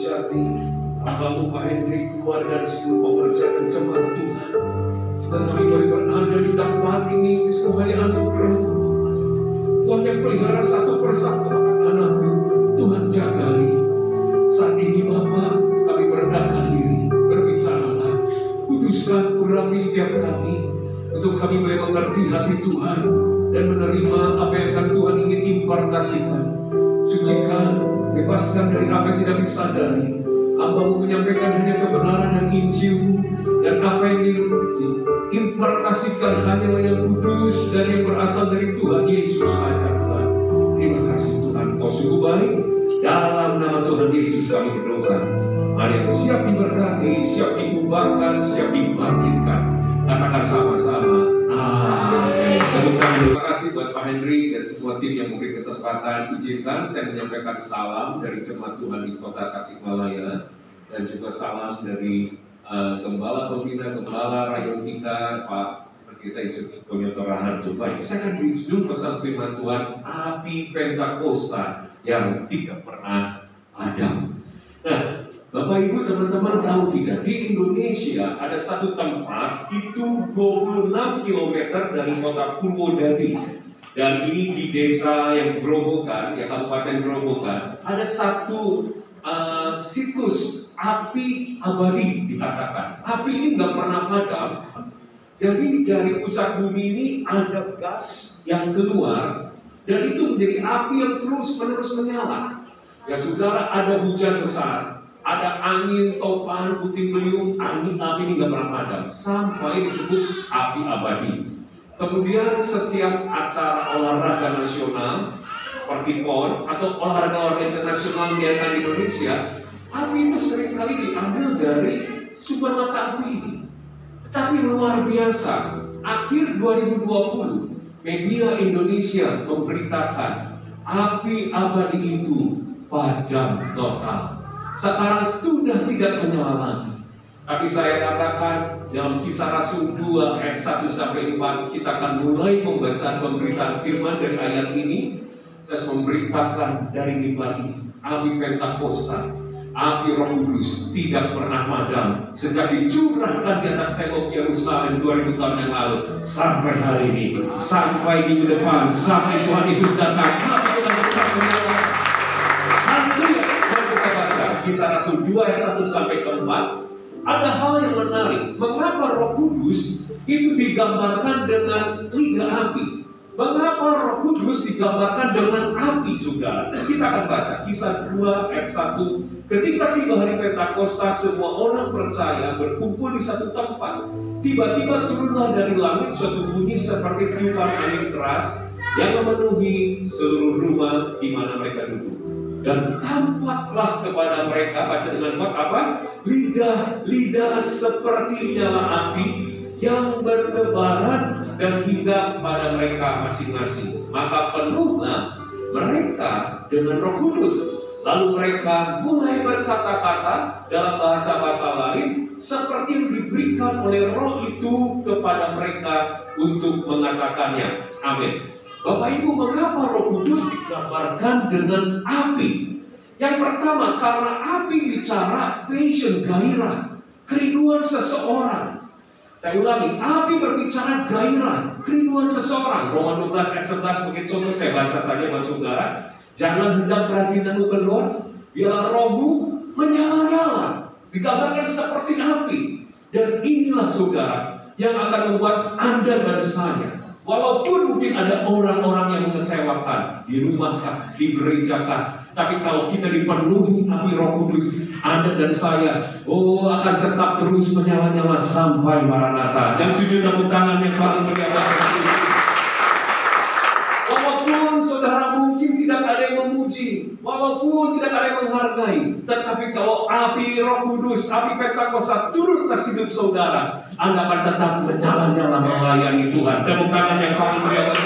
Jati, Hamba-Mu Pak Hendrik, keluarga dan seluruh pekerjaan jemaat Tuhan. Dan kami boleh berada di tempat ini sebagai anugerah. Tuhan yang pelihara satu persatu anak-anak-Mu, Tuhan jagai. Saat ini Bapa, kami merendahkan diri, berbicaralah, kuduskan, urapi setiap kami, untuk kami boleh mengerti hati Tuhan dan menerima apa yang akan Tuhan ingin impartasikan. Sucikan, bebaskan dari apa yang tidak disadari. Hamba-Mu menyampaikan hanya kebenaran dan Injil-Mu, dan apa yang diimpartasikan hanyalah yang kudus dan yang berasal dari Tuhan Yesus saja Tuhan. Terima kasih Tuhan, Kau sungguh baik. Dalam nama Tuhan Yesus kami berdoa. Mari yang siap diberkati, siap diubahkan, siap dibangkitkan. Katakan sama-sama, amin. Terima kasih buat Pak Henry dan semua tim yang memberi kesempatan. Izinkan saya menyampaikan salam dari jemaat Tuhan di Kota Tasikmalaya, dan juga salam dari Gembala Pembina, Gembala Rayon kita, Pak Pendeta Yusuf Konyoto Raharjo. Baik, saya akan beri judul pesan firman Tuhan, Api Pentakosta yang tidak pernah padam. Nah, Bapak Ibu teman-teman tahu tidak, di Indonesia ada satu tempat itu 26 km dari kota Purwodadi, dan ini di desa yang Grobogan, ya Kabupaten Grobogan, ada satu situs api abadi dikatakan. Api ini nggak pernah padam. Jadi dari pusat bumi ini ada gas yang keluar, dan itu menjadi api yang terus-menerus menyala. Ya saudara, ada hujan besar, ada angin, topan, puting beliung, angin api ini nggak pernah padam sampai disebut api abadi. Kemudian setiap acara olahraga nasional seperti PON atau olahraga internasional di Indonesia, api itu seringkali diambil dari sumber mata api ini. Tetapi luar biasa, akhir 2020 media Indonesia memberitakan api abadi itu padam total. Sekarang sudah tidak menyala lagi. Tapi saya katakan dalam Kisah Rasul 2 ayat 1-4 kita akan mulai membaca pemberitaan firman dari ayat ini. Saya memberitakan dari mimbar ini, api Pentakosta, api Roh Kudus tidak pernah padam sejak dicurahkan di atas tembok Yerusalem 2000 tahun yang lalu sampai hari ini, sampai di depan, sampai Tuhan Yesus datang. Haleluya. Kita baca Kisah Rasul 2 ayat 1-4. Ada hal yang menarik. Mengapa Roh Kudus itu digambarkan dengan lidah api? Mengapa Roh Kudus digambarkan dengan api, saudara? Kita akan baca Kisah 2 ayat 1. Ketika tiba hari Pentakosta, semua orang percaya berkumpul di satu tempat. Tiba-tiba turunlah dari langit suatu bunyi seperti tiupan angin keras yang memenuhi seluruh rumah di mana mereka duduk. Dan tampaklah kepada mereka, baca dengan apa? Lidah-lidah seperti nyala api yang bertebaran dan hinggap pada mereka masing-masing. Maka penuhlah mereka dengan Roh Kudus. Lalu mereka mulai berkata-kata dalam bahasa-bahasa lain seperti yang diberikan oleh Roh itu kepada mereka untuk mengatakannya. Amin. Bapak Ibu, mengapa Roh Kudus digambarkan dengan api? Yang pertama, karena api bicara passion, gairah, kerinduan seseorang. Saya ulangi, api berbicara gairah, kerinduan seseorang. Roma 12 ayat 11 sebagai contoh, saya baca saja buat saudara. Jangan hendak kerajinanmu keluar, biarlah rohmu menyala-nyala. Digambarkan seperti api. Dan inilah saudara yang akan membuat Anda dan saya, walaupun mungkin ada orang-orang yang mengecewakan di rumah, di gereja, tapi kalau kita dipenuhi api Roh Kudus, Anda dan saya, akan tetap terus menyala-nyala sampai Maranatha. Yang setuju tepuk tangan yang paling meriah. Walaupun saudara mungkin tidak ada yang memuji, walaupun tidak ada yang menghargai, tetapi kalau api Roh Kudus, api Pentakosta turun ke hidup saudara, Anda akan tetap menyala-nyala melayani Tuhan. Tepuk tangan yang paling meriah.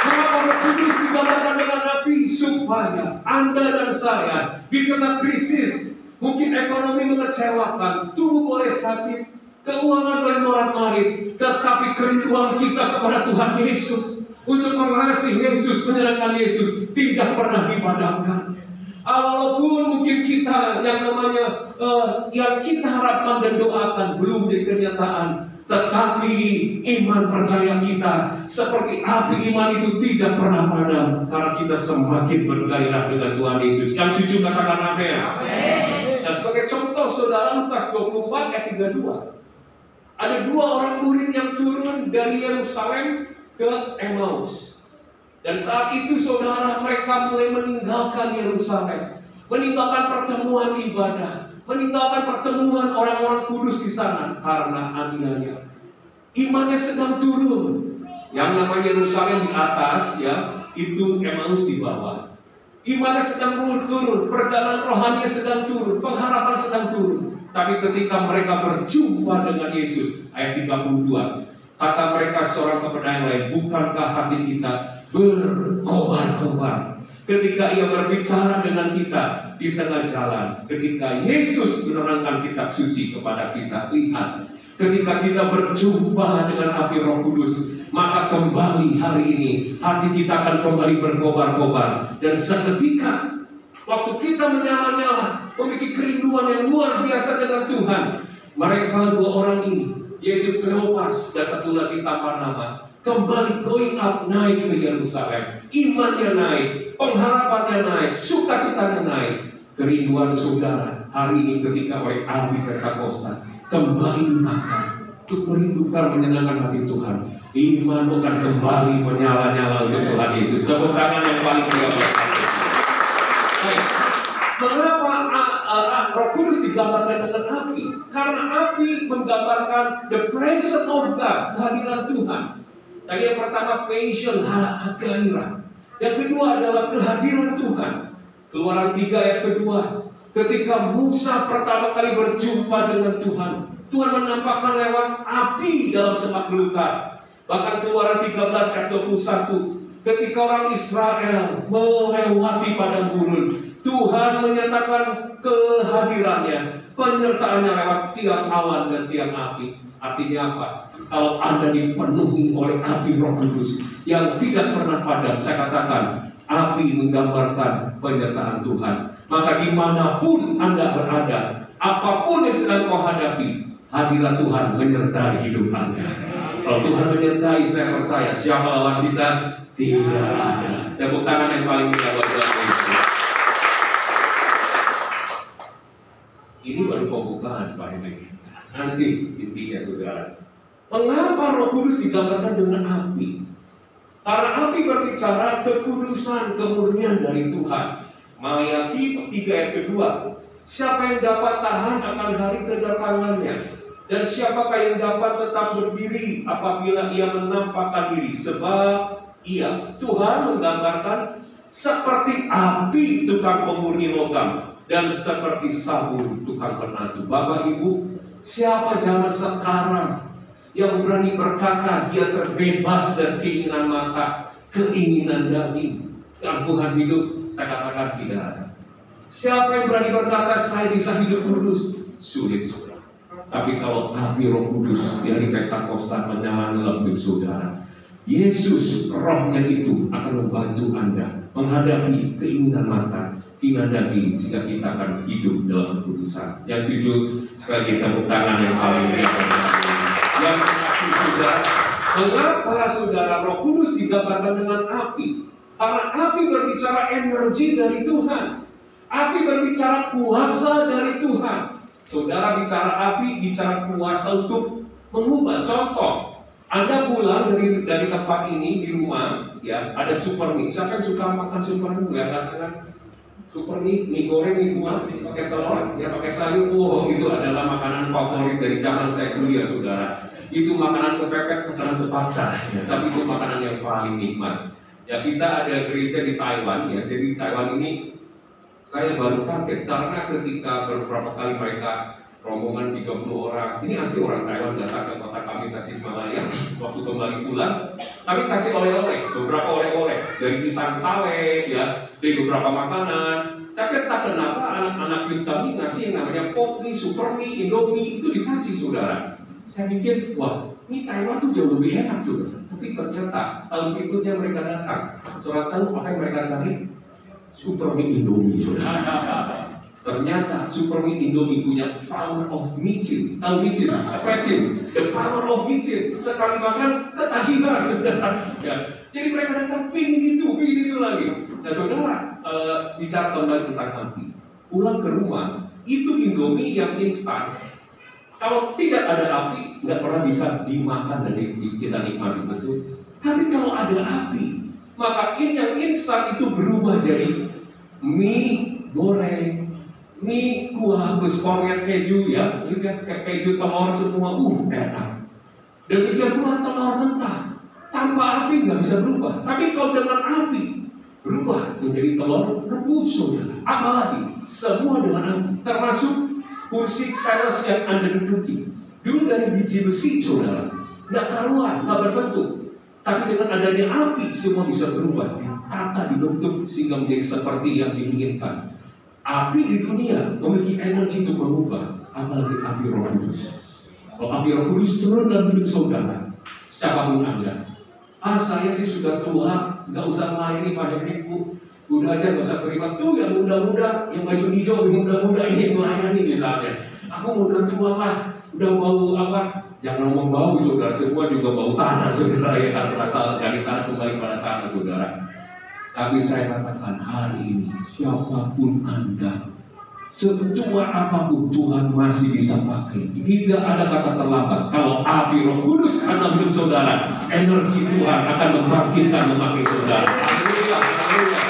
Mengapa Roh Kudus digambarkan dengan api? Supaya Anda dan saya di tengah krisis, mungkin ekonomi mengecewakan, tubuh boleh sakit, keuangan boleh morat-marit, tetapi kerinduan kita kepada Tuhan Yesus untuk mengasihi Yesus, menyerahkan Yesus tidak pernah dipadamkan. Walaupun mungkin kita yang namanya yang kita harapkan dan doakan belum jadi kenyataan, tetapi iman percaya kita seperti api iman itu tidak pernah padam, karena kita semakin bergairah dengan Tuhan Yesus. Yang setuju katakan amin. Dan sebagai contoh, saudara, Lukas 24 ayat 32. Ada 2 orang murid yang turun dari Yerusalem ke Emmaus. Dan saat itu saudara, mereka mulai meninggalkan Yerusalem, meninggalkan pertemuan ibadah, meninggalkan pertemuan orang-orang kudus di sana karena aniaya. Imannya sedang turun. Yang namanya Yerusalem di atas, ya, itu Emmaus di bawah. Imannya sedang turun, perjalanan rohaninya sedang turun, pengharapan sedang turun. Tapi ketika mereka berjumpa dengan Yesus, ayat 32, kata mereka seorang kepada yang lain, bukankah hati kita berkobar-kobar ketika ia berbicara dengan kita di tengah jalan, ketika Yesus menerangkan kitab suci kepada kita. Lihat, ketika kita berjumpa dengan api Roh Kudus, maka kembali hari ini hati kita akan kembali berkobar-kobar. Dan seketika waktu kita menyala-nyala, memiliki kerinduan yang luar biasa dengan Tuhan, mereka 2 orang ini, yaitu Kleopas dan satu lagi tanpa nama, kembali going up, naik ke Yerusalem. Imannya naik, pengharapannya naik, sukacitanya naik. Kerinduan saudara hari ini ketika oleh api Pentakosta kembali dimakan untuk merindukan menyenangkan hati Tuhan. Iman akan kembali menyala-nyala untuk Tuhan Yesus. Tepuk tangan yang paling berbahagia. Mengapa Roh Kudus digambarkan dengan api? Karena api menggambarkan the presence of God, kehadiran Tuhan. Tadi yang pertama passion, gairah. Yang kedua adalah kehadiran Tuhan. Keluaran 3 ayat kedua, ketika Musa pertama kali berjumpa dengan Tuhan, Tuhan menampakkan lewat api dalam semak belukar. Bahkan Keluaran 13 ayat 21, ketika orang Israel melewati padang gurun, Tuhan menyatakan kehadirannya, penyertaannya lewat tiang awan dan tiang api. Artinya apa? Kalau Anda dipenuhi oleh api Roh Kudus yang tidak pernah padam, saya katakan, api menggambarkan penyertaan Tuhan. Maka dimanapun Anda berada, apapun yang sedang kau hadapi, hadirat Tuhan menyertai hidup Anda. Kalau Tuhan menyertai, saya percaya siapa lawan kita? Tidak ada. Tepuk tangan yang paling kita buat Tuhan Yesus. Ini baru pembukaan, Pak Henry. Nanti intinya saudara. Mengapa Roh Kudus digambarkan dengan api? Karena api berbicara kekudusan, kemurnian dari Tuhan. Maleakhi 3 ayat kedua. Siapa yang dapat tahan akan hari kedatangannya? Dan siapakah yang dapat tetap berdiri apabila ia menampakkan diri? Sebab ia, Tuhan menggambarkan seperti api tukang pemurni logam dan seperti sabun tukang penatu. Bapak Ibu, siapa zaman sekarang yang berani berkata dia terbebas dari keinginan mata, keinginan daging? Tuhan hidup, saya katakan tidak ada. Siapa yang berani berkata saya bisa hidup kudus? Sulit, saudara. Tapi kalau api Roh Kudus dari Pentakosta menyala dalam hidup saudara, Yesus rohnya itu akan membantu Anda menghadapi keinginan mata, keinginan daging, sehingga kita akan hidup dalam kekudusan. Yang setuju sekali kita tepuk tangan yang paling yang saudara. Mengapa saudara Roh Kudus digambarkan dengan api? Karena api berbicara energi dari Tuhan. Api berbicara kuasa dari Tuhan. Saudara bicara api, bicara kuasa untuk mengubah. Contoh, Anda pulang dari tempat ini di rumah, ya, ada super mie. Siapa yang suka makan super mie? Ya, katakan super mie, mie goreng, mie kuah, pakai telur, ya, pakai sayur. Oh, itu adalah makanan favorit dari zaman saya kuliah, saudara. Itu makanan kepepet, makanan terpaksa, ya, tapi itu makanan yang paling nikmat. Ya, kita ada gereja di Taiwan, ya. Jadi Taiwan ini saya baru kaget karena ketika beberapa kali mereka rombongan 30 orang, ini asli orang Taiwan datang ke kota kami Tasikmalaya. Waktu kembali pulang, kami kasih oleh-oleh, beberapa oleh-oleh dari pisang sawit, ya, dari beberapa makanan. Tapi tak kenapa anak-anak youth kami ngasih yang namanya pop mie, super mie, indomie, itu dikasih, saudara. Saya pikir, wah, ini Taiwan tuh jauh lebih enak, saudara. Tapi ternyata tahun berikutnya mereka datang. Saudara tahu apa yang mereka cari? Supermie Indomie. Ternyata Supermie Indomie punya power of micin. Tahu micin? Micin. The power of micin. Sekali makan ketagihan, saudara. Ya. Jadi mereka datang pingin itu lagi. Nah, saudara, bicara kembali tentang api. Pulang ke rumah, itu Indomie yang instan. Kalau tidak ada api, nggak pernah bisa dimakan dan kita nikmati betul. Tapi kalau ada api, maka ini yang instan itu berubah jadi mie goreng, mie kuah, terus kornet keju ya, keju telur semua, enak. Demikian pula telur mentah, tanpa api nggak bisa berubah. Tapi kalau dengan api berubah menjadi telur rebus, saudara. Apalagi semua dengan api, termasuk kursi sales yang Anda duduki. Dulu dari biji besi, saudara, nggak karuan, nggak berbentuk. Tapi dengan adanya api semua bisa berubah, ditata, dibentuk sehingga menjadi seperti yang diinginkan. Api di dunia memiliki energi untuk mengubah, apalagi api Roh Kudus. Kalau api Roh Kudus turun dalam hidup saudara, siapapun Anda, saya sih sudah tua, nggak usah melayani Pak Henry, Bu. Udah aja nggak usah terima tuh yang muda-muda, yang baju hijau, yang muda-muda ini yang melayani misalnya. Aku muda tua lah, udah bau apa? Jangan ngomong bau, saudara, semua juga bau tanah, saudara, ya kan, berasal dari tanah kembali pada tanah, saudara. Tapi saya katakan hari ini, siapapun Anda, setua apapun Tuhan masih bisa pakai. Tidak ada kata terlambat. Kalau api Roh Kudus akan hidup saudara, energi Tuhan akan membangkitkan memakai saudara. Haleluya, haleluya.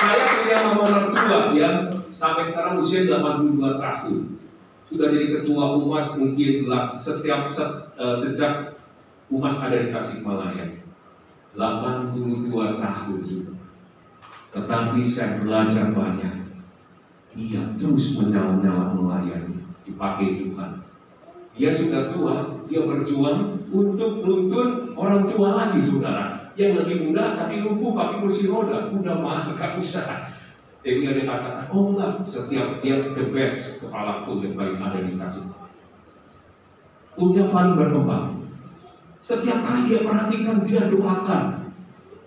Saya punya mama mertua yang sampai sekarang usia 82 tahun. Sudah jadi ketua UMAS mungkin sejak UMAS ada di Tasikmalaya. 82 tahun sudah. Tetapi saya belajar banyak. Dia terus menyala-nyala melayani, dipakai Tuhan. Dia sudah tua, dia berjuang untuk nuntun orang tua lagi, saudara, yang lebih muda tapi lumpuh pakai kursi roda. Udah mah gak usah. Jadi dia katakan, oh enggak, setiap dia the best kepala pun yang paling ada di kasih. Punya paling berkembang. Setiap kali dia perhatikan, dia doakan.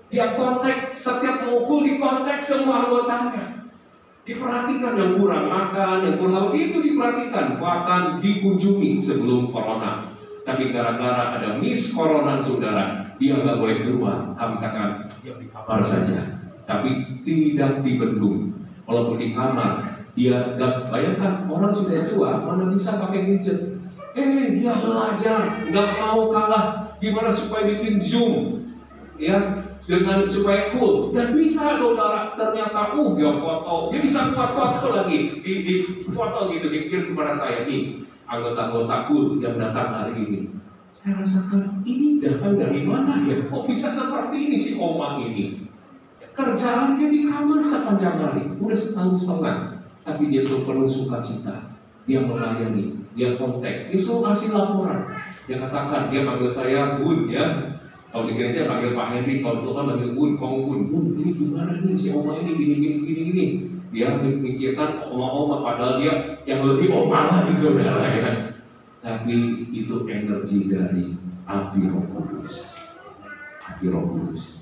Dia kontak, setiap mukul di kontak semua anggotanya. Diperhatikan yang kurang makan, yang kurang apa, itu diperhatikan. Bahkan dikunjungi sebelum corona. Tapi gara-gara ada miss corona, saudara, dia nggak boleh keluar. Kami katakan, dia di kamar saja. Tapi tidak dibendung. Walaupun di kamar, dia nggak, bayangkan orang sudah tua, mana bisa pakai gadget. Dia belajar, nggak mau kalah. Gimana supaya bikin Zoom, ya, dengan supaya cool. Dan bisa, saudara, ternyata dia foto, dia bisa buat foto lagi, di foto gitu, dikirim kepada saya nih, anggota-anggota cool yang datang hari ini. Saya rasakan ini datang dari mana ya? Kok bisa seperti ini si Oma ini? Kerjaannya di kamar sepanjang hari, udah setahun setengah, tapi dia selalu penuh sukacita. Dia melayani, dia kontak, dia selalu kasih laporan. Dia katakan, dia panggil saya Bun, ya. Kalau di gereja panggil Pak Henry, kalau itu kan panggil Bun, Bun, ini gimana nih si Oma ini gini. Dia memikirkan oma-oma, padahal dia yang lebih oma lagi, saudara, ya. Tapi itu energi dari api Roh Kudus. Api Roh Kudus.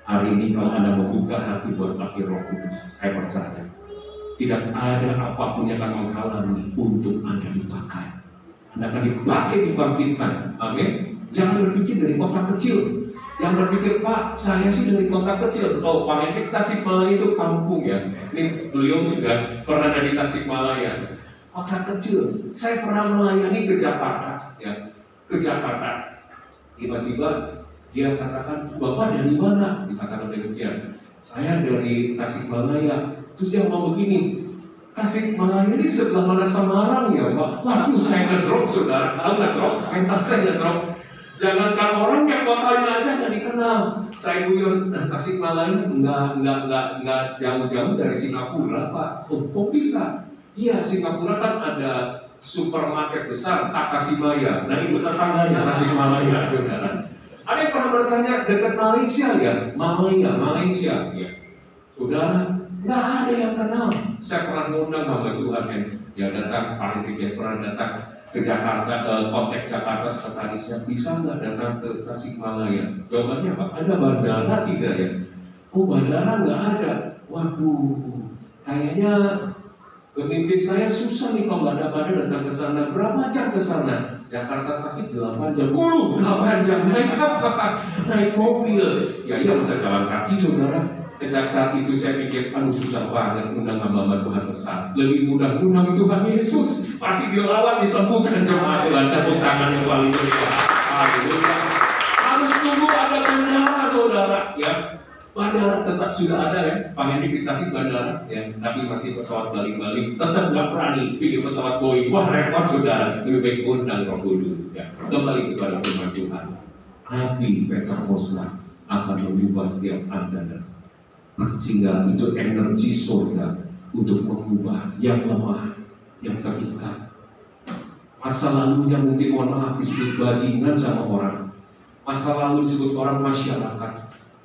Hari ini kalau Anda membuka hati buat api Roh Kudus, saya percaya tidak ada apapun yang akan menghalangi untuk Anda dipakai. Anda akan dipakai, dibangkitkan. Amin. Jangan berpikir dari kota kecil. Jangan berpikir, Pak, saya sih dari kota kecil. Oh, Pak Henry, Tasikmalaya itu kampung ya. Ini beliau sudah pernah ada di Tasikmalaya. Kota kecil. Saya pernah melayani ke Jakarta, ya, ke Jakarta. Tiba-tiba dia katakan, Bapak dari mana? Dikatakan demikian. Saya dari Tasikmalaya. Terus dia ngomong begini, Tasikmalaya ini sebelah mana Semarang ya, Pak? Waduh, saya ngedrop, saudara. Ngedrop, mental saya ngedrop. Jangankan orang yang kotanya aja nggak dikenal. Saya guyon, Tasikmalaya nggak jauh-jauh dari Singapura, Pak. Oh, kok bisa? Iya, Singapura kan ada supermarket besar, Takashimaya. Nah, itu tetangganya Tasikmalaya, saudara. Ada yang pernah bertanya dekat Malaysia ya, Malaysia, ya. Saudara, nggak ada yang kenal. Saya pernah ngundang hamba Tuhan yang datang, Pak Henry yang pernah datang ke Jakarta, kontak Jakarta sekretarisnya, bisa nggak datang ke Tasikmalaya? Jawabannya apa? Ada bandara tidak ya? Oh, bandara nggak ada. waduh, kayaknya pemimpin saya susah nih kalau ada datang ke sana. Berapa jam ke sana? Jakarta Tasik 8 jam. 8 jam naik apa? Naik mobil. Ya iya masa jalan kaki saudara. Sejak saat itu saya pikir, aduh susah banget undang hamba Tuhan besar. Lebih mudah undang Tuhan Yesus. Pasti dilawan, disembuhkan jemaat Tuhan. Tepuk tangan yang paling meriah. Haleluya. Harus tunggu ada bandara saudara. Ya, bandara tetap sudah ada ya. Pak Henry di Tasik bandara ya. Tapi masih pesawat balik-balik. Tetap nggak berani pilih pesawat Boeing. Wah repot saudara. Lebih baik undang Roh Kudus. Ya. Kembali kepada firman Tuhan. Api Pentakosta akan mengubah setiap Anda dan saya. Sehingga itu energi surga untuk mengubah yang lemah, yang terikat. Masa lalunya mungkin mohon maaf disebut bajingan sama orang. Masa lalu disebut orang masyarakat.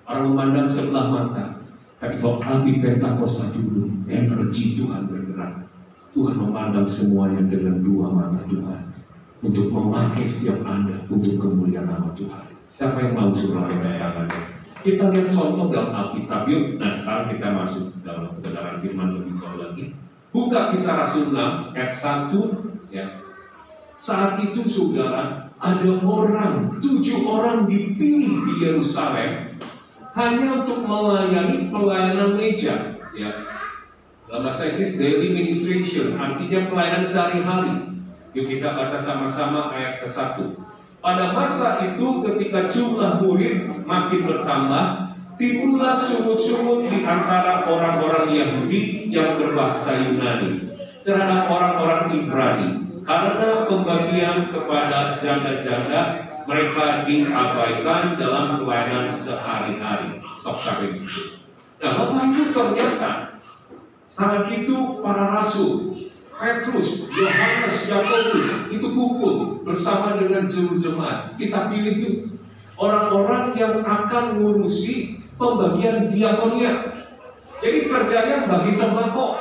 Orang memandang sebelah mata. Tapi kalau api Pentakosta dulu, energi Tuhan bergerak. Tuhan memandang semuanya dengan dua mata Tuhan. Untuk memakai setiap Anda untuk kemuliaan nama Tuhan. Siapa yang mau surah tangannya? Kita lihat contoh dalam Alkitab yuk. Nah sekarang kita masuk dalam kebenaran firman lebih jauh lagi. Buka Kisah Rasul 6 ayat 1 ya. Saat itu saudara, ada 7 orang dipilih di Yerusalem hanya untuk melayani pelayanan meja ya. Dalam bahasa Inggris daily ministration, artinya pelayanan sehari-hari. Yuk kita baca sama-sama ayat ke-1. Pada masa itu ketika jumlah murid makin bertambah, timbullah sungut-sungut di antara orang-orang Yahudi yang berbahasa Yunani terhadap orang-orang Ibrani karena pembagian kepada janda-janda mereka diabaikan dalam pelayanan sehari-hari. Sok sampai situ. Nah, Bapak Ibu ternyata saat itu para rasul Petrus, Yohanes, Yakobus itu kumpul bersama dengan seluruh jemaat. Kita pilih itu orang-orang yang akan ngurusi pembagian diakonia. Jadi kerjanya bagi sembako,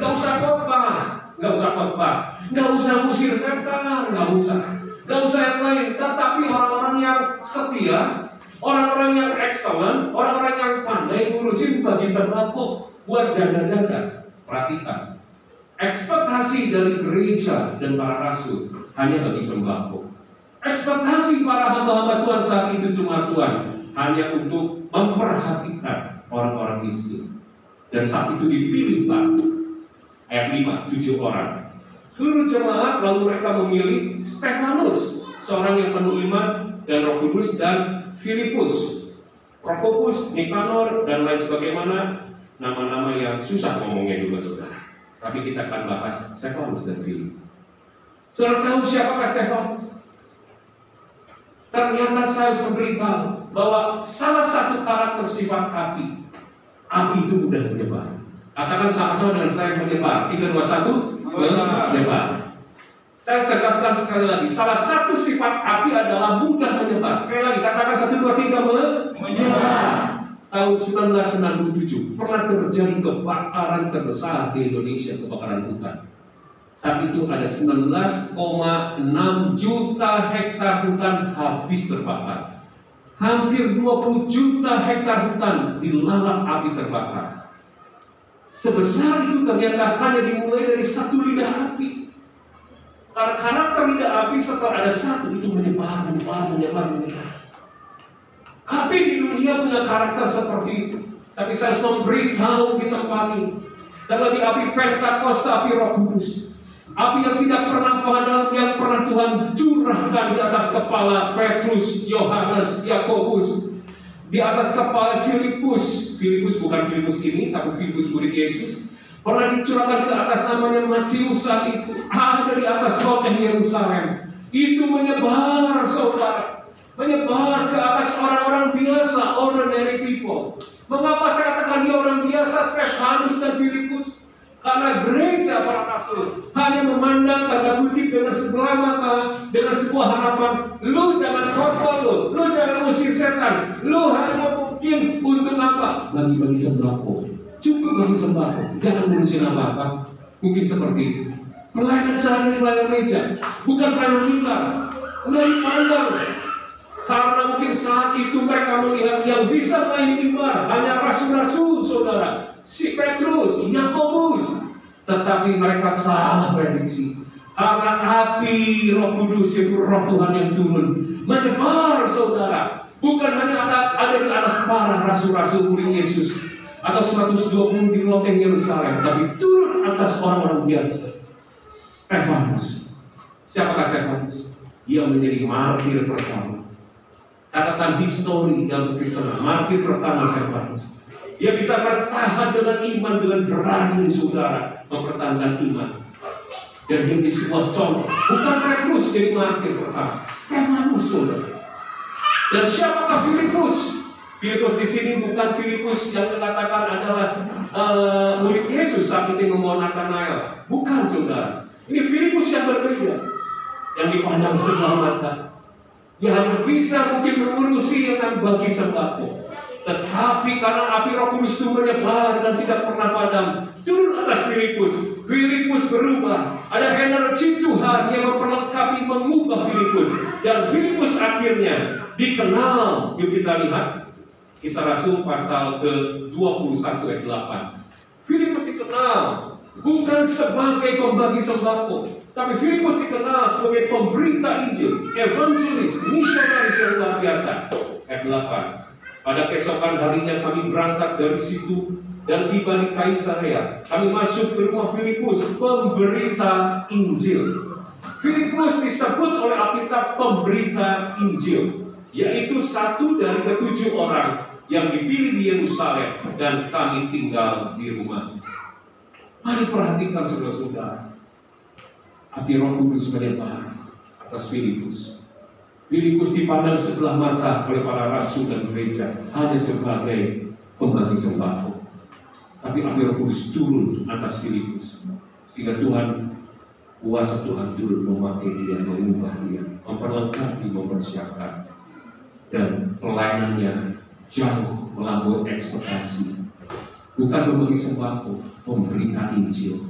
nggak usah khotbah, nggak usah musir setan, nggak usah yang lain. Tetapi orang-orang yang setia, orang-orang yang excellent, orang-orang yang pandai ngurusin bagi sembako buat janda-janda. Perhatikan. Ekspektasi dari gereja dan para rasul hanya bagi sembako. Ekspektasi para hamba-hamba Tuhan saat itu cuma Tuhan hanya untuk memperhatikan orang-orang miskin. Dan saat itu dipilih Pak ayat 5, 7 orang. Seluruh jemaat lalu mereka memilih Stefanus, seorang yang penuh iman dan Roh Kudus, dan Filipus, Prokopus, Nikanor dan lain sebagaimana, nama-nama yang susah ngomongnya juga saudara. Tapi kita akan bahas Stefanus dan Filipus. Saudara tahu siapakah Stefanus? Ternyata saya harus memberitahu bahwa salah satu karakter sifat api itu mudah menyebar. Katakan sama-sama dengan saya, menyebar. 3, 2, 1, menyebar. Saya harus tegaskan sekali lagi, salah satu sifat api adalah mudah menyebar. Sekali lagi, katakan 1, 2, 3, menyebar. Tahun 1997 pernah terjadi kebakaran terbesar di Indonesia, kebakaran hutan. Saat itu ada 19,6 juta hektar hutan habis terbakar. Hampir 20 juta hektar hutan dilalap api terbakar. Sebesar itu ternyata hanya dimulai dari satu lidah api. Karena karakter lidah api setelah ada satu itu menyebar. Api di dunia punya karakter seperti itu. Tapi saya harus memberitahu di tempat ini. Terlebih api Pentakosta, api Roh Kudus. Api yang tidak pernah padam, yang pernah Tuhan curahkan di atas kepala Petrus, Yohanes, Yakobus. Di atas kepala Filipus. Filipus bukan Filipus ini, tapi Filipus murid Yesus. Pernah dicurahkan ke atas namanya Matius saat itu. Ada di atas kota Yerusalem. Itu menyebar saudara. Menyebar ke atas orang-orang biasa, ordinary people. Mengapa saya katakan dia orang biasa, Stefanus dan Filipus? Karena gereja para rasul hanya memandang tanda kutip dengan sebelah mata, dengan sebuah harapan. Lu jangan khotbah, lu jangan usir setan, lu hanya mungkin untuk apa? Bagi-bagi sembako. Cukup bagi sembako, jangan ngurusin apa-apa. Mungkin seperti itu. Pelayanan sehari-hari, pelayanan gereja, bukan pelayanan kita. Enggak dipandang. Karena mungkin saat itu mereka melihat yang bisa main mimbar hanya rasul-rasul, saudara, si Petrus, Yakobus. Tetapi mereka salah prediksi. Karena api Roh Kudus, yaitu Roh Tuhan yang turun, menyebar, saudara. Bukan hanya ada di atas para rasul-rasul murid Yesus atau 120 di loteng Yerusalem, tapi turun atas orang-orang biasa. Stefanus. Siapakah Stefanus? Dia menjadi martir pertama. Catatan histori dalam Kristen, martir pertama Stefanus. Dia bisa bertahan dengan iman, dengan berani, saudara, mempertahankan iman. Dan ini sebuah contoh. Bukan Petrus jadi martir pertama, Stefanus, saudara. Dan siapakah Filipus? Filipus di sini bukan Filipus yang dikatakan adalah murid Yesus saat itu membawa Nathanael. Bukan, saudara. Ini Filipus yang berbeda, yang dipandang sebelah mata. Dia hanya bisa mungkin mengurusi dengan bagi sembako. Tetapi karena api Roh Kudus itu menyebar dan tidak pernah padam, turun atas Filipus. Filipus berubah. Ada energi Tuhan yang memperlengkapi, mengubah Filipus. Dan Filipus akhirnya dikenal. Yuk kita lihat Kisah Rasul pasal ke-21 ayat 8. Filipus dikenal bukan sebagai pembagi sembako, tapi Filipus dikenal sebagai pemberita Injil, evangelis, misionaris yang luar biasa. Ayat 8. Pada keesokan harinya kami berangkat dari situ dan tiba di Kaisarea. Kami masuk ke rumah Filipus, pemberita Injil. Filipus disebut oleh Alkitab pemberita Injil, yaitu satu dari ke-7 orang yang dipilih di Yerusalem, dan kami tinggal di rumah. Mari perhatikan saudara-saudara, api Roh Kudus menyebar atas Filipus. Filipus dipandang sebelah mata oleh para rasul dan gereja hanya sebagai pembagi sembako. Tapi api Roh Kudus turun atas Filipus, sehingga kuasa Tuhan turun memakai dia, mengubah dia, memperlengkapi, mempersiapkan, dan pelayanannya jauh melampaui ekspektasi. Bukan membagi sembako, pemberita Injil.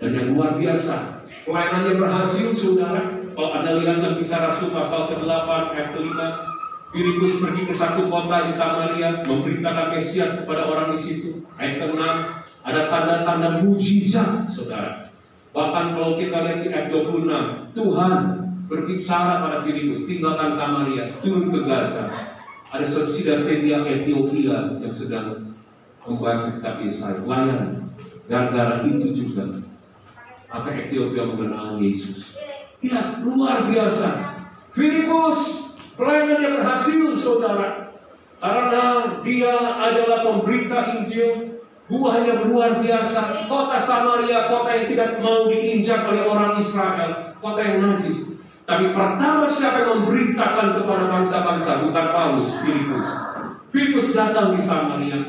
Dan yang luar biasa, pelayanannya berhasil, saudara. Kalau Anda lihat dalam Kisah Rasul pasal ke-8 ayat ke-5, Filipus pergi ke satu kota di Samaria, memberitakan Mesias kepada orang di situ. Ayat ke-6, ada tanda-tanda mujizat, saudara. Bahkan kalau kita lihat di ayat 26, Tuhan berbicara pada Filipus, tinggalkan Samaria, turun ke Gaza. Ada saudara Sedia Ethiopia yang sedang membaca kitab Yesaya, layan. Gara-gara itu juga, maka Ethiopia mengenal Yesus. Ya, luar biasa. Filipus pelayanannya berhasil, saudara, karena dia adalah pemberita Injil. Buahnya luar biasa. Kota Samaria, kota yang tidak mau diinjak oleh orang Israel, kota yang najis. Tapi pertama siapa yang memberitakan kepada bangsa-bangsa? Bukan Paulus, Filipus. Filipus datang di Samaria.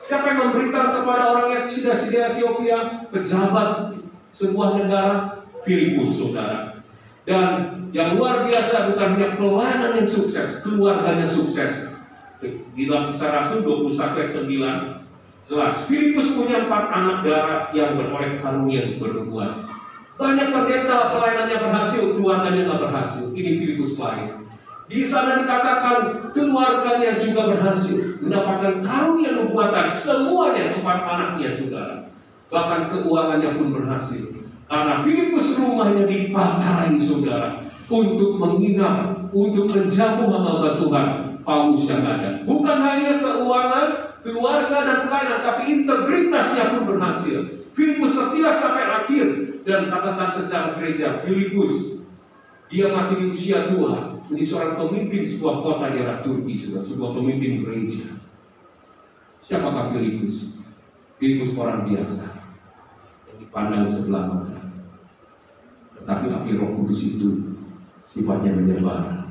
Siapa yang memberitakan kepada orang yang Sedia Ethiopia, pejabat sebuah negara? Filipus, saudara. Dan yang luar biasa bukan hanya pelayanan yang sukses, keluarganya sukses. Di dalam Kisah Rasul 21 ayat 9 jelas, Filipus punya 4 anak darah yang beroleh karunia bernubuat. Banyak pendeta pelayanannya berhasil, keluarganya tidak berhasil. Ini Filipus lain. Di sana dikatakan keluarganya juga berhasil mendapatkan karunia nubuatan, semuanya 4 anaknya, saudara. Bahkan keuangannya pun berhasil. Karena Filipus rumahnya dipakai, saudara, untuk menginap, untuk menjamu hamba Tuhan Paulus yang ada. Bukan hanya keuangan, keluarga dan pelayanan, tapi integritasnya pun berhasil. Filipus setia sampai akhir. Dan catatan sejarah gereja, Filipus, dia mati di usia tua, menjadi seorang pemimpin sebuah kota di daerah Turki, sebuah pemimpin gereja. Siapakah Filipus? Filipus orang biasa yang dipandang sebelah mata. Tetapi api Roh Kudus itu sifatnya menyebar,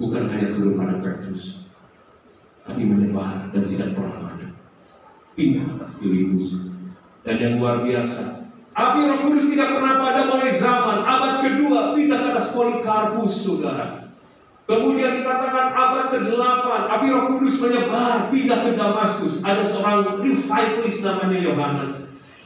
bukan hanya turun pada Petrus, tapi menyebar dan tidak pernah padam. Pindah atas Filipus. Dan yang luar biasa, api Roh Kudus tidak pernah padam oleh zaman. Abad kedua pindah ke atas Polikarpus, saudara. Kemudian dikatakan abad ke-8, api Roh Kudus menyebar, pindah ke Damaskus. Ada seorang revivalist namanya Yohanes.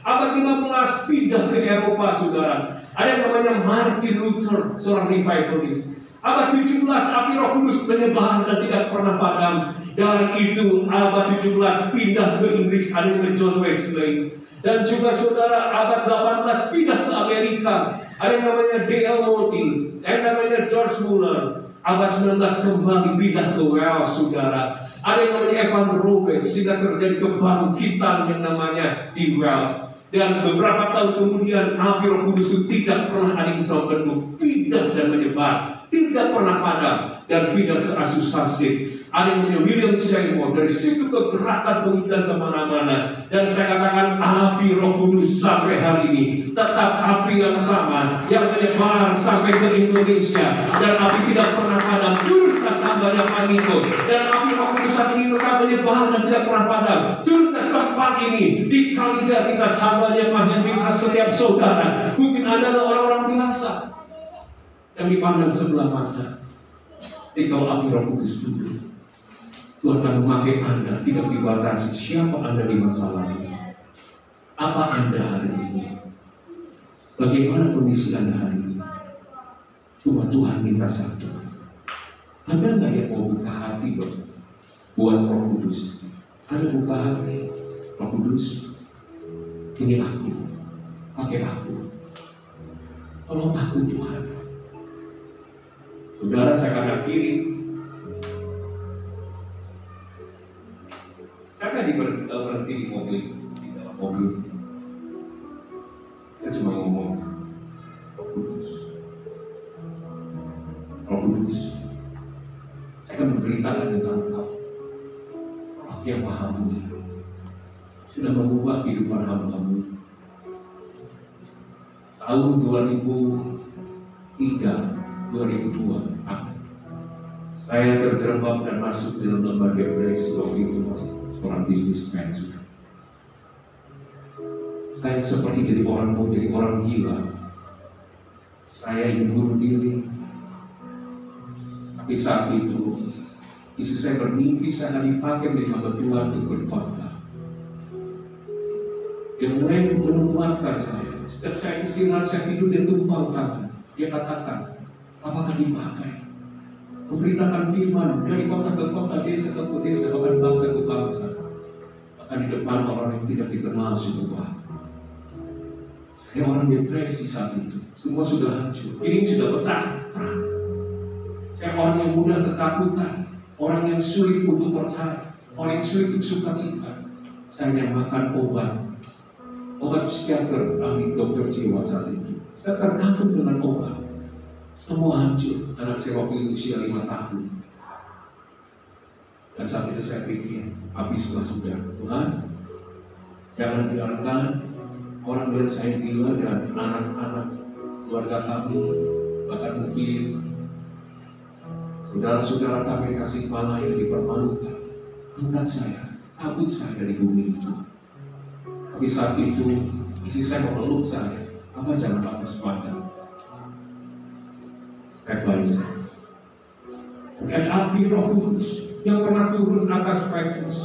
Abad 15 pindah ke Eropa, saudara. Ada yang namanya Martin Luther, seorang revivalist. Abad 17 api Roh Kudus menyebar dan tidak pernah padam. Dan itu abad 17 pindah ke Inggris, ada yang John Wesley. Dan juga saudara abad 18 pindah ke Amerika, ada yang namanya D.L. Moody, ada yang namanya George Muller. Abad 19 kembali pindah ke Wales, saudara. Ada yang namanya Evan Roberts, sehingga terjadi kebangkitan yang namanya di Wales. Dan beberapa tahun kemudian api Roh Kudus itu tidak pernah ada yang sama bentuk, pindah dan menyebar, tidak pernah padam dan pindah ke Asusasik. Ada yang namanya William Seymour, dari situ kegerakan penginjilan kemana-mana. Dan saya katakan api Roh Kudus sampai hari ini tetap api yang sama, yang menyebar sampai ke Indonesia, dan api tidak pernah padam. Turun ke hambanya Panito, dan api Roh Kudus saat ini tetap menyebar dan tidak pernah padam. Turun ke tempat ini di Kalijati, hambanya Panito, setiap saudara. Mungkin adalah orang-orang biasa yang dipandang sebelah mata. Tapi kalau api Roh Kudus duduk, Tuhan akan memakai Anda, tidak dibatasi siapa Anda di masa lalu. Apa Anda hari ini? Bagaimana kondisi Anda hari ini? Cuma Tuhan minta satu. Anda nggak yang mau buka hati buat Roh Kudus? Anda buka hati, Roh Kudus, ini aku, pakai aku. Tolong aku Tuhan. Saudara, saya akan akhiri. Saya kan berhenti di mobil, di dalam mobil. Saya cuma ngomong, Roh Kudus, Roh Kudus. Saya akan memberitakan tentang Kau, Roh yang Maha Mulia, sudah mengubah kehidupan hamba-Mu. Tahun 2003, 2002, saya terjerembab dan masuk dalam lembaga depresi. Waktu itu masih seorang bisnismen. Saya seperti jadi orang gila. Saya ingin bunuh diri. Tapi saat itu istri saya bermimpi saya dipakai menjadi hamba Tuhan untuk berkhotbah. Dia mulai menguatkan saya. Setiap saya istirahat, saya tidur, dia tumpang tangan. Dia katakan, apakah dipakai? Memberitakan firman dari kota ke kota, desa ke desa, bahkan bangsa ke bangsa, bahkan di depan orang yang tidak dikenal suku bahasa. Saya orang depresi saat itu, semua sudah hancur, ini sudah pecah. Saya orang yang mudah ketakutan, orang yang sulit untuk percaya, orang yang sulit untuk sukacita. Saya yang makan obat psikiater, ahli dokter jiwa saat itu. Saya tergantung dengan obat. Semua hancur. Anak saya waktu itu usia 5 tahun. Dan saat itu saya pikir, habislah sudah. Tuhan, jangan biarkan orang melihat saya gila dan anak-anak keluarga kami, bahkan mungkin saudara-saudara kami di Tasikmalaya dipermalukan. Angkat saya, cabut saya dari bumi itu. Tapi saat itu, isi saya memeluk saya. Apa jangan patah semangat? Step by step. Dan api Roh Kudus yang pernah turun atas Petrus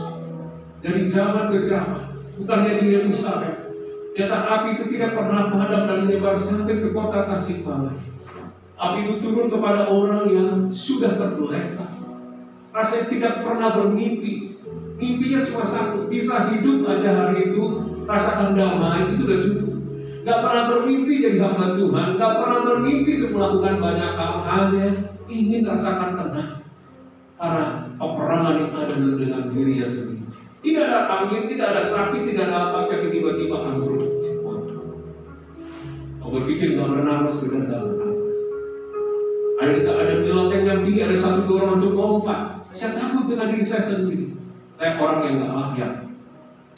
dari zaman ke zaman, bukan hanya di Yerusalem. Ternyata api itu tidak pernah padam dan menyebar sampai ke kota Tasikmalaya. Api itu turun kepada orang yang sudah tergeletak, rasanya tidak pernah bermimpi. Mimpinya cuma satu, bisa hidup aja hari itu, rasakan damai, itu udah cukup. Gak pernah bermimpi jadi hamba Tuhan, gak pernah bermimpi untuk melakukan banyak hal, hanya ingin rasakan tenang karena peperangan yang ada dengan dirinya sendiri. Tidak ada angin, tidak ada sakit, tidak ada apa, tapi tiba-tiba ambruk. Kau berpikir gak bernapas, benar gak bernapas. Ada geloteng yang tinggi, ada satu orang untuk lompat. Saya takut dengan diri saya sendiri. Saya orang yang gak layak.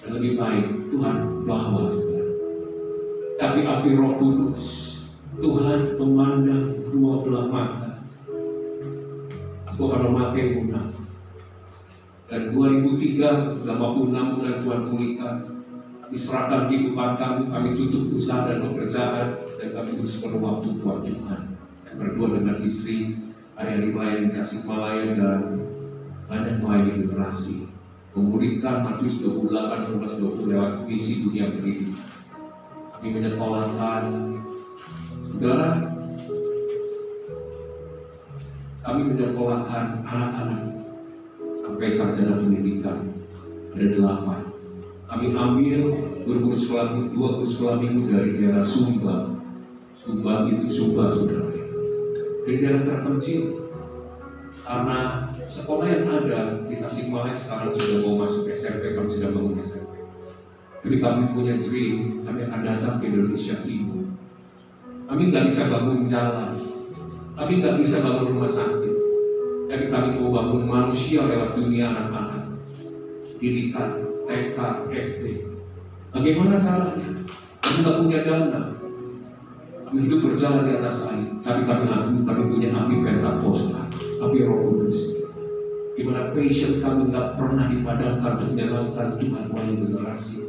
Dan lebih baik Tuhan bawa. Tapi api Roh Kudus, Tuhan memandang dua belah mata. Aku akan memakai guna. Dan 2003, dalam waktu 6 bulan Tuhan pulihkan. Kami serahkan kehidupan kami tutup usaha dan pekerjaan, dan kami terus sepenuh waktu buat Tuhan. Saya berdua dengan istri, hari-hari melayani di Tasikmalaya dan banyak melayani generasi. Memuridkan Matius 28, 19-20 lewat misi dunia pendidikan. Kami menyekolahkan saudara. Kami menyekolahkan anak-anak sampai sarjana pendidikan. Ada 8. Kami ambil dua guru sekolah minggu dari daerah Sumba. Sumba itu Sumba, saudara. Dari daerah terpencil. Karena sekolah yang ada di Tasikmalaya sekarang sudah mau masuk SMP, kami sudah bangun SMP. Jadi kami punya dream, kami akan datang ke Indonesia Timur. Kami nggak bisa bangun jalan, kami nggak bisa bangun rumah sakit, tapi kami mau bangun manusia lewat dunia anak-anak, didikan, TK, SD. Bagaimana caranya? Kami nggak punya dana, kami hidup berjalan di atas air, tapi kami punya api Pentakosta, api Roh Kudus. Di mana passion kami nggak pernah dipadamkan untuk menyelamatkan Tuhan melalui generasi.